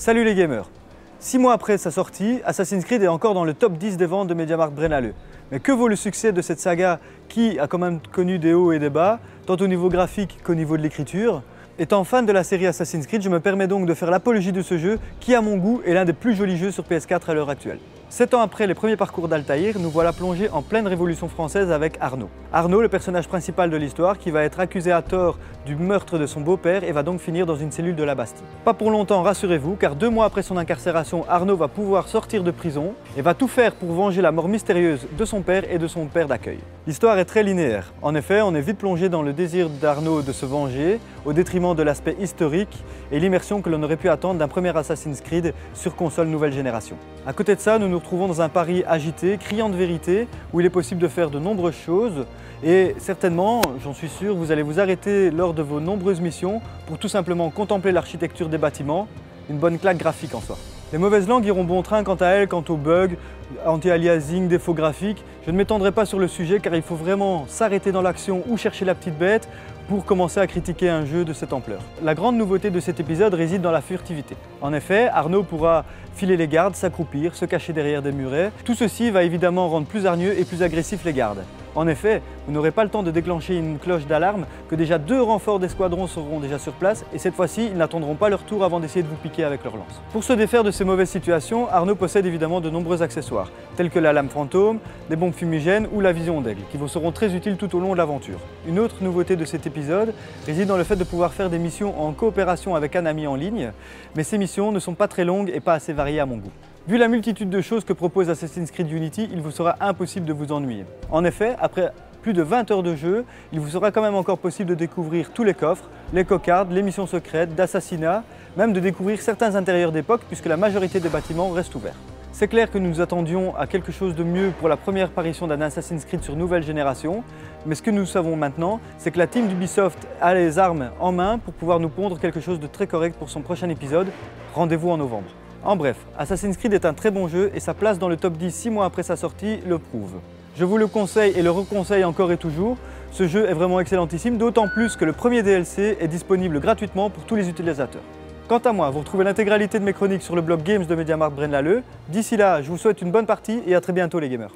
Salut les gamers! 6 mois après sa sortie, Assassin's Creed est encore dans le top 10 des ventes de MediaMarkt Braine-l'Alleud. Mais que vaut le succès de cette saga qui a quand même connu des hauts et des bas, tant au niveau graphique qu'au niveau de l'écriture? Étant fan de la série Assassin's Creed, je me permets donc de faire l'apologie de ce jeu qui, à mon goût, est l'un des plus jolis jeux sur PS4 à l'heure actuelle. 7 ans après les premiers parcours d'Altaïr, nous voilà plongés en pleine révolution française avec Arnaud. Arnaud, le personnage principal de l'histoire, qui va être accusé à tort du meurtre de son beau-père et va donc finir dans une cellule de la Bastille. Pas pour longtemps, rassurez-vous, car 2 mois après son incarcération, Arnaud va pouvoir sortir de prison et va tout faire pour venger la mort mystérieuse de son père et de son père d'accueil. L'histoire est très linéaire. En effet, on est vite plongé dans le désir d'Arnaud de se venger, au détriment de l'aspect historique et l'immersion que l'on aurait pu attendre d'un premier Assassin's Creed sur console nouvelle génération. À côté de ça, nous nous retrouvons dans un Paris agité, criant de vérité, où il est possible de faire de nombreuses choses et certainement, j'en suis sûr, vous allez vous arrêter lors de vos nombreuses missions pour tout simplement contempler l'architecture des bâtiments, une bonne claque graphique en soi. Les mauvaises langues iront bon train quant à elles, quant aux bugs, anti-aliasing, défauts graphiques. Je ne m'étendrai pas sur le sujet car il faut vraiment s'arrêter dans l'action ou chercher la petite bête pour commencer à critiquer un jeu de cette ampleur. La grande nouveauté de cet épisode réside dans la furtivité. En effet, Arnaud pourra filer les gardes, s'accroupir, se cacher derrière des murets. Tout ceci va évidemment rendre plus hargneux et plus agressifs les gardes. En effet, vous n'aurez pas le temps de déclencher une cloche d'alarme que déjà 2 renforts d'escadron seront déjà sur place et cette fois-ci, ils n'attendront pas leur tour avant d'essayer de vous piquer avec leur lance. Pour se défaire de ces mauvaises situations, Arnaud possède évidemment de nombreux accessoires, tels que la lame fantôme, des bombes fumigènes ou la vision d'aigle, qui vous seront très utiles tout au long de l'aventure. Une autre nouveauté de cet épisode réside dans le fait de pouvoir faire des missions en coopération avec un ami en ligne, mais ces missions ne sont pas très longues et pas assez variées à mon goût. Vu la multitude de choses que propose Assassin's Creed Unity, il vous sera impossible de vous ennuyer. En effet, après plus de 20 heures de jeu, il vous sera quand même encore possible de découvrir tous les coffres, les cocardes, les missions secrètes, d'assassinats, même de découvrir certains intérieurs d'époque puisque la majorité des bâtiments restent ouverts. C'est clair que nous nous attendions à quelque chose de mieux pour la première apparition d'un Assassin's Creed sur nouvelle génération, mais ce que nous savons maintenant, c'est que la team d'Ubisoft a les armes en main pour pouvoir nous pondre quelque chose de très correct pour son prochain épisode. Rendez-vous en novembre. En bref, Assassin's Creed est un très bon jeu et sa place dans le top 10 6 mois après sa sortie le prouve. Je vous le conseille et le reconseille encore et toujours, ce jeu est vraiment excellentissime, d'autant plus que le premier DLC est disponible gratuitement pour tous les utilisateurs. Quant à moi, vous retrouvez l'intégralité de mes chroniques sur le blog Games de MediaMarkt Braine-l'Alleud. D'ici là, je vous souhaite une bonne partie et à très bientôt les gamers.